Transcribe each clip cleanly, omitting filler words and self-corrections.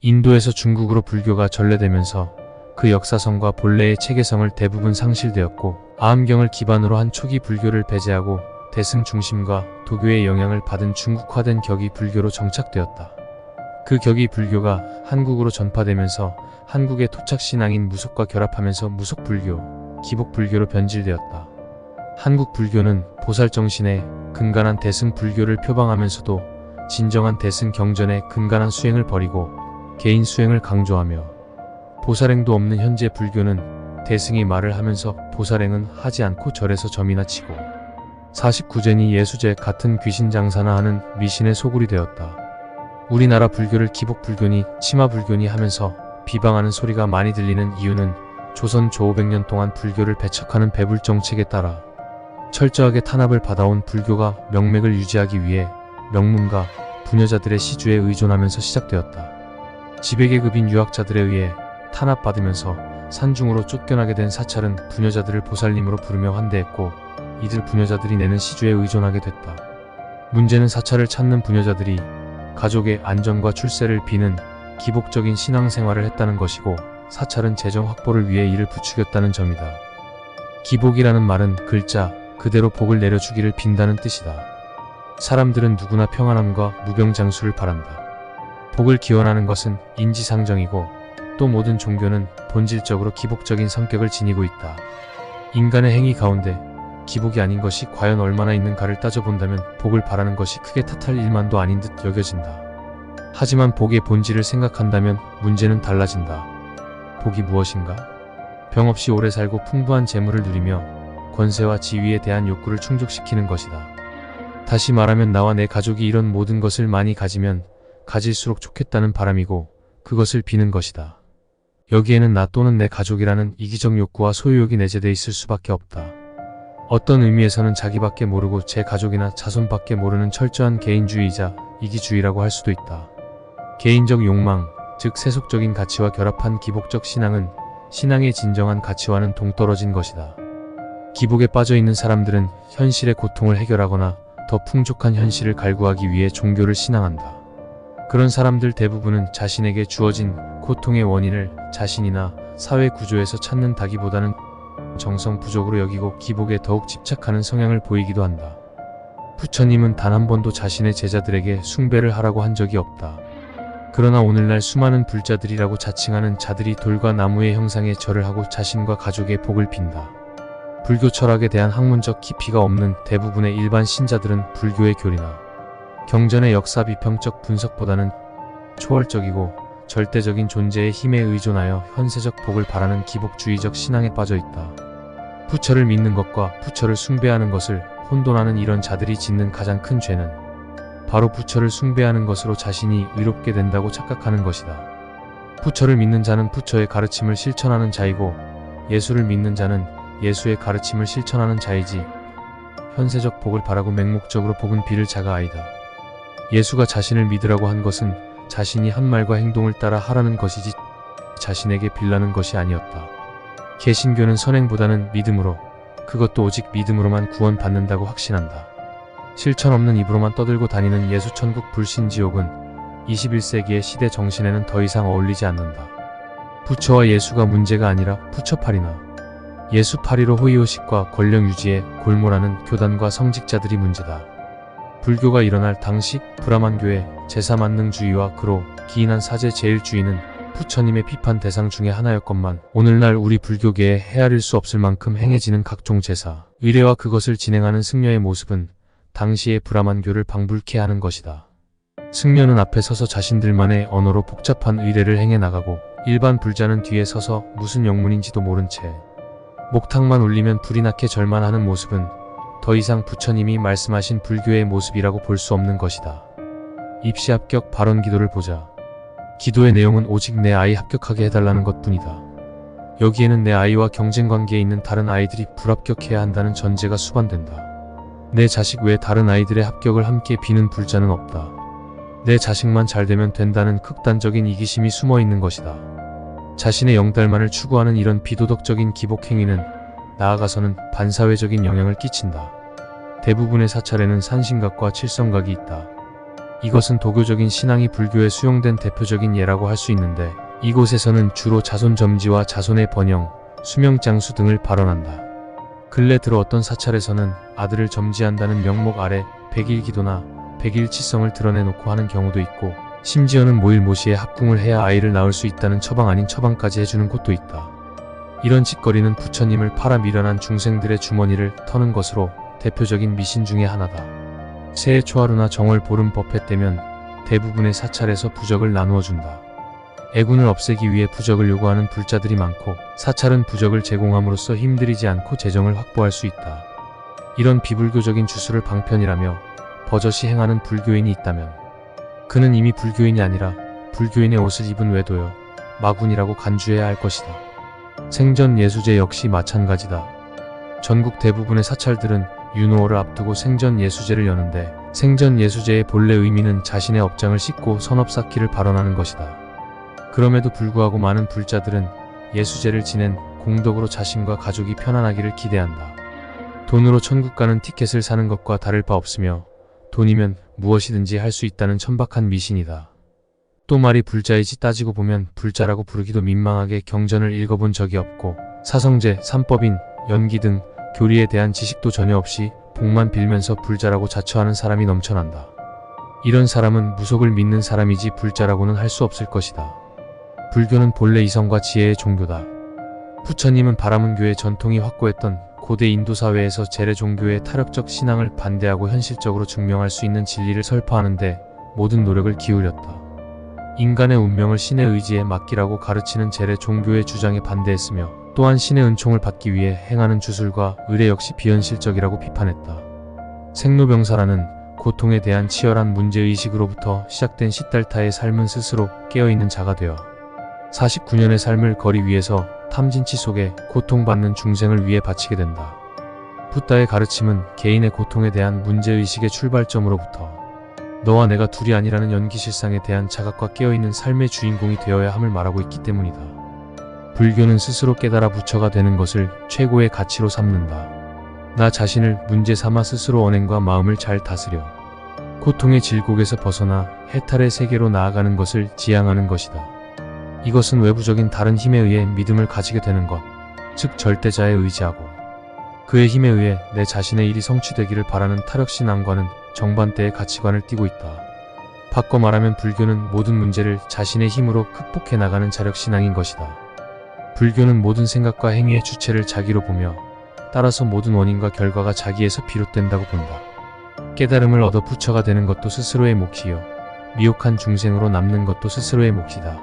인도에서 중국으로 불교가 전래되면서 그 역사성과 본래의 체계성을 대부분 상실되었고, 아함경을 기반으로 한 초기 불교를 배제하고 대승 중심과 도교의 영향을 받은 중국화된 격이 불교로 정착되었다. 그 격이 불교가 한국으로 전파되면서 한국의 토착신앙인 무속과 결합하면서 무속불교, 기복불교로 변질되었다. 한국 불교는 보살정신에 근간한 대승 불교를 표방하면서도 진정한 대승 경전에 근간한 수행을 버리고 개인 수행을 강조하며, 보살행도 없는 현재 불교는 대승이 말을 하면서 보살행은 하지 않고 절에서 점이나 치고 49제니 예수제 같은 귀신 장사나 하는 미신의 소굴이 되었다. 우리나라 불교를 기복불교니 치마불교니 하면서 비방하는 소리가 많이 들리는 이유는 조선 조 500년 동안 불교를 배척하는 배불 정책에 따라 철저하게 탄압을 받아온 불교가 명맥을 유지하기 위해 명문가, 부녀자들의 시주에 의존하면서 시작되었다. 지배계급인 유학자들에 의해 탄압받으면서 산중으로 쫓겨나게 된 사찰은 부녀자들을 보살님으로 부르며 환대했고, 이들 부녀자들이 내는 시주에 의존하게 됐다. 문제는 사찰을 찾는 부녀자들이 가족의 안전과 출세를 비는 기복적인 신앙생활을 했다는 것이고, 사찰은 재정 확보를 위해 이를 부추겼다는 점이다. 기복이라는 말은 글자 그대로 복을 내려주기를 빈다는 뜻이다. 사람들은 누구나 평안함과 무병장수를 바란다. 복을 기원하는 것은 인지상정이고, 또 모든 종교는 본질적으로 기복적인 성격을 지니고 있다. 인간의 행위 가운데 기복이 아닌 것이 과연 얼마나 있는가를 따져본다면 복을 바라는 것이 크게 탓할 일만도 아닌 듯 여겨진다. 하지만 복의 본질을 생각한다면 문제는 달라진다. 복이 무엇인가? 병 없이 오래 살고 풍부한 재물을 누리며 권세와 지위에 대한 욕구를 충족시키는 것이다. 다시 말하면 나와 내 가족이 이런 모든 것을 많이 가지면 가질수록 좋겠다는 바람이고, 그것을 비는 것이다. 여기에는 나 또는 내 가족이라는 이기적 욕구와 소유욕이 내재돼 있을 수밖에 없다. 어떤 의미에서는 자기밖에 모르고 제 가족이나 자손밖에 모르는 철저한 개인주의이자 이기주의라고 할 수도 있다. 개인적 욕망, 즉 세속적인 가치와 결합한 기복적 신앙은 신앙의 진정한 가치와는 동떨어진 것이다. 기복에 빠져있는 사람들은 현실의 고통을 해결하거나 더 풍족한 현실을 갈구하기 위해 종교를 신앙한다. 그런 사람들 대부분은 자신에게 주어진 고통의 원인을 자신이나 사회 구조에서 찾는다기보다는 정성 부족으로 여기고 기복에 더욱 집착하는 성향을 보이기도 한다. 부처님은 단 한 번도 자신의 제자들에게 숭배를 하라고 한 적이 없다. 그러나 오늘날 수많은 불자들이라고 자칭하는 자들이 돌과 나무의 형상에 절을 하고 자신과 가족의 복을 빈다. 불교 철학에 대한 학문적 깊이가 없는 대부분의 일반 신자들은 불교의 교리나 경전의 역사 비평적 분석보다는 초월적이고 절대적인 존재의 힘에 의존하여 현세적 복을 바라는 기복주의적 신앙에 빠져있다. 부처를 믿는 것과 부처를 숭배하는 것을 혼돈하는 이런 자들이 짓는 가장 큰 죄는 바로 부처를 숭배하는 것으로 자신이 의롭게 된다고 착각하는 것이다. 부처를 믿는 자는 부처의 가르침을 실천하는 자이고, 예수를 믿는 자는 예수의 가르침을 실천하는 자이지, 현세적 복을 바라고 맹목적으로 복은 빌을 자가 아니다. 예수가 자신을 믿으라고 한 것은 자신이 한 말과 행동을 따라 하라는 것이지 자신에게 빌라는 것이 아니었다. 개신교는 선행보다는 믿음으로, 그것도 오직 믿음으로만 구원받는다고 확신한다. 실천 없는 입으로만 떠들고 다니는 예수천국 불신지옥은 21세기의 시대 정신에는 더 이상 어울리지 않는다. 부처와 예수가 문제가 아니라 부처파리나 예수파리로 호의호식과 권력 유지에 골몰하는 교단과 성직자들이 문제다. 불교가 일어날 당시 브라만교의 제사만능주의와 그로 기인한 사제 제일주의는 부처님의 비판 대상 중의 하나였건만, 오늘날 우리 불교계에 헤아릴 수 없을 만큼 행해지는 각종 제사, 의례와 그것을 진행하는 승려의 모습은 당시의 브라만교를 방불케 하는 것이다. 승려는 앞에 서서 자신들만의 언어로 복잡한 의례를 행해 나가고, 일반 불자는 뒤에 서서 무슨 영문인지도 모른 채 목탁만 울리면 불이 나게 절만 하는 모습은 더 이상 부처님이 말씀하신 불교의 모습이라고 볼 수 없는 것이다. 입시 합격 발언 기도를 보자. 기도의 내용은 오직 내 아이 합격하게 해달라는 것뿐이다. 여기에는 내 아이와 경쟁관계에 있는 다른 아이들이 불합격해야 한다는 전제가 수반된다. 내 자식 외 다른 아이들의 합격을 함께 비는 불자는 없다. 내 자식만 잘되면 된다는 극단적인 이기심이 숨어있는 것이다. 자신의 영달만을 추구하는 이런 비도덕적인 기복행위는 나아가서는 반사회적인 영향을 끼친다. 대부분의 사찰에는 산신각과 칠성각이 있다. 이것은 도교적인 신앙이 불교에 수용된 대표적인 예라고 할 수 있는데, 이곳에서는 주로 자손 점지와 자손의 번영, 수명장수 등을 발언한다. 근래 들어 어떤 사찰에서는 아들을 점지한다는 명목 아래 100일 기도나 100일 치성을 드러내놓고 하는 경우도 있고, 심지어는 모일모시에 합궁을 해야 아이를 낳을 수 있다는 처방 아닌 처방까지 해주는 곳도 있다. 이런 짓거리는 부처님을 팔아 미련한 중생들의 주머니를 터는 것으로 대표적인 미신 중의 하나다. 새해 초하루나 정월 보름 법회 때면 대부분의 사찰에서 부적을 나누어 준다. 애군을 없애기 위해 부적을 요구하는 불자들이 많고, 사찰은 부적을 제공함으로써 힘들이지 않고 재정을 확보할 수 있다. 이런 비불교적인 주술을 방편이라며 버젓이 행하는 불교인이 있다면, 그는 이미 불교인이 아니라 불교인의 옷을 입은 외도여 마군이라고 간주해야 할 것이다. 생전 예수제 역시 마찬가지다. 전국 대부분의 사찰들은 윤호를 앞두고 생전 예수제를 여는데, 생전 예수제의 본래 의미는 자신의 업장을 씻고 선업 쌓기를 발언하는 것이다. 그럼에도 불구하고 많은 불자들은 예수제를 지낸 공덕으로 자신과 가족이 편안하기를 기대한다. 돈으로 천국 가는 티켓을 사는 것과 다를 바 없으며, 돈이면 무엇이든지 할 수 있다는 천박한 미신이다. 또 말이 불자이지 따지고 보면 불자라고 부르기도 민망하게 경전을 읽어본 적이 없고, 사성제, 삼법인, 연기 등 교리에 대한 지식도 전혀 없이 복만 빌면서 불자라고 자처하는 사람이 넘쳐난다. 이런 사람은 무속을 믿는 사람이지 불자라고는 할 수 없을 것이다. 불교는 본래 이성과 지혜의 종교다. 부처님은 바라문교의 전통이 확고했던 고대 인도 사회에서 재래 종교의 타력적 신앙을 반대하고 현실적으로 증명할 수 있는 진리를 설파하는데 모든 노력을 기울였다. 인간의 운명을 신의 의지에 맡기라고 가르치는 재래 종교의 주장에 반대했으며, 또한 신의 은총을 받기 위해 행하는 주술과 의례 역시 비현실적이라고 비판했다. 생로병사라는 고통에 대한 치열한 문제의식으로부터 시작된 시달타의 삶은 스스로 깨어있는 자가 되어 49년의 삶을 거리 위에서 탐진치 속에 고통받는 중생을 위해 바치게 된다. 붓다의 가르침은 개인의 고통에 대한 문제의식의 출발점으로부터 너와 내가 둘이 아니라는 연기실상에 대한 자각과 깨어있는 삶의 주인공이 되어야 함을 말하고 있기 때문이다. 불교는 스스로 깨달아 부처가 되는 것을 최고의 가치로 삼는다. 나 자신을 문제 삼아 스스로 언행과 마음을 잘 다스려 고통의 질곡에서 벗어나 해탈의 세계로 나아가는 것을 지향하는 것이다. 이것은 외부적인 다른 힘에 의해 믿음을 가지게 되는 것, 즉 절대자에 의지하고 그의 힘에 의해 내 자신의 일이 성취되기를 바라는 타력신앙과는 정반대의 가치관을 띠고 있다. 바꿔 말하면 불교는 모든 문제를 자신의 힘으로 극복해 나가는 자력신앙인 것이다. 불교는 모든 생각과 행위의 주체를 자기로 보며, 따라서 모든 원인과 결과가 자기에서 비롯된다고 본다. 깨달음을 얻어 부처가 되는 것도 스스로의 몫이요, 미혹한 중생으로 남는 것도 스스로의 몫이다.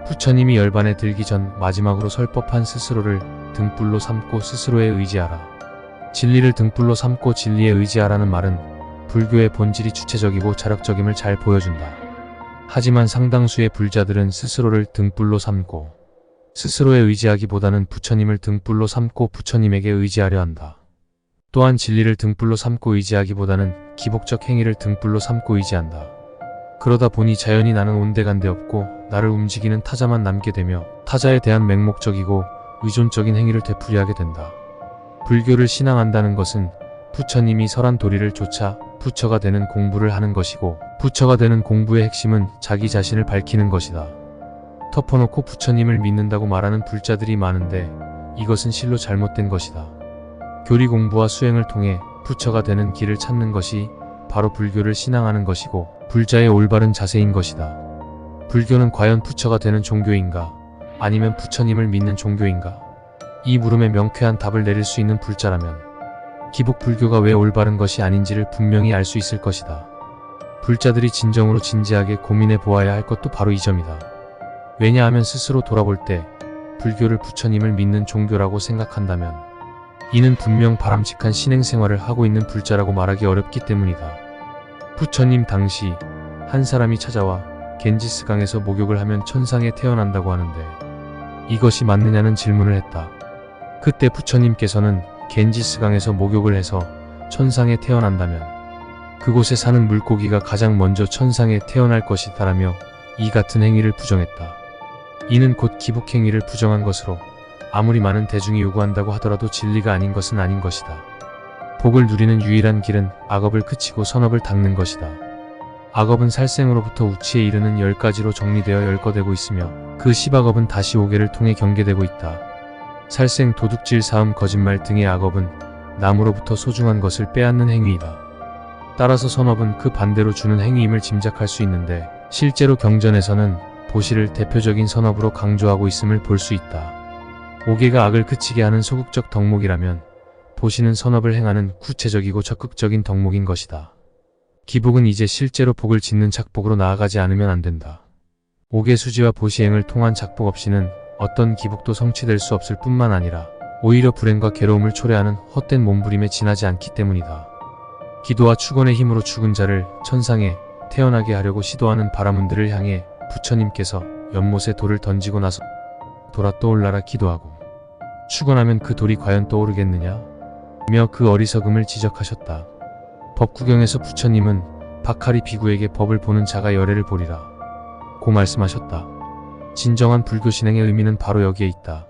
부처님이 열반에 들기 전 마지막으로 설법한 스스로를 등불로 삼고 스스로에 의지하라. 진리를 등불로 삼고 진리에 의지하라는 말은 불교의 본질이 주체적이고 자력적임을 잘 보여준다. 하지만 상당수의 불자들은 스스로를 등불로 삼고 스스로에 의지하기보다는 부처님을 등불로 삼고 부처님에게 의지하려 한다. 또한 진리를 등불로 삼고 의지하기보다는 기복적 행위를 등불로 삼고 의지한다. 그러다 보니 자연히 나는 온데간데 없고 나를 움직이는 타자만 남게 되며 타자에 대한 맹목적이고 의존적인 행위를 되풀이하게 된다. 불교를 신앙한다는 것은 부처님이 설한 도리를 좇아 부처가 되는 공부를 하는 것이고, 부처가 되는 공부의 핵심은 자기 자신을 밝히는 것이다. 덮어놓고 부처님을 믿는다고 말하는 불자들이 많은데 이것은 실로 잘못된 것이다. 교리 공부와 수행을 통해 부처가 되는 길을 찾는 것이 바로 불교를 신앙하는 것이고 불자의 올바른 자세인 것이다. 불교는 과연 부처가 되는 종교인가? 아니면 부처님을 믿는 종교인가? 이 물음에 명쾌한 답을 내릴 수 있는 불자라면 기복 불교가 왜 올바른 것이 아닌지를 분명히 알 수 있을 것이다. 불자들이 진정으로 진지하게 고민해 보아야 할 것도 바로 이 점이다. 왜냐하면 스스로 돌아볼 때 불교를 부처님을 믿는 종교라고 생각한다면 이는 분명 바람직한 신행생활을 하고 있는 불자라고 말하기 어렵기 때문이다. 부처님 당시 한 사람이 찾아와 겐지스강에서 목욕을 하면 천상에 태어난다고 하는데 이것이 맞느냐는 질문을 했다. 그때 부처님께서는 겐지스강에서 목욕을 해서 천상에 태어난다면 그곳에 사는 물고기가 가장 먼저 천상에 태어날 것이다라며 이 같은 행위를 부정했다. 이는 곧 기복행위를 부정한 것으로 아무리 많은 대중이 요구한다고 하더라도 진리가 아닌 것은 아닌 것이다. 복을 누리는 유일한 길은 악업을 그치고 선업을 닦는 것이다. 악업은 살생으로부터 우치에 이르는 10가지로 정리되어 열거되고 있으며 그 10악업은 다시 5개를 통해 경계되고 있다. 살생, 도둑질, 사음, 거짓말 등의 악업은 남으로부터 소중한 것을 빼앗는 행위이다. 따라서 선업은 그 반대로 주는 행위임을 짐작할 수 있는데 실제로 경전에서는 보시를 대표적인 선업으로 강조하고 있음을 볼 수 있다. 5개가 악을 그치게 하는 소극적 덕목이라면 보시는 선업을 행하는 구체적이고 적극적인 덕목인 것이다. 기복은 이제 실제로 복을 짓는 작복으로 나아가지 않으면 안 된다. 5개 수지와 보시행을 통한 작복 없이는 어떤 기복도 성취될 수 없을 뿐만 아니라 오히려 불행과 괴로움을 초래하는 헛된 몸부림에 지나지 않기 때문이다. 기도와 축원의 힘으로 죽은 자를 천상에 태어나게 하려고 시도하는 바라문들을 향해 부처님께서 연못에 돌을 던지고 나서 돌아 떠올라라 기도하고 축원하면 그 돌이 과연 떠오르겠느냐? 며 그 어리석음을 지적하셨다. 법구경에서 부처님은 박하리 비구에게 법을 보는 자가 열애를 보리라 고 말씀하셨다. 진정한 불교 신행의 의미는 바로 여기에 있다.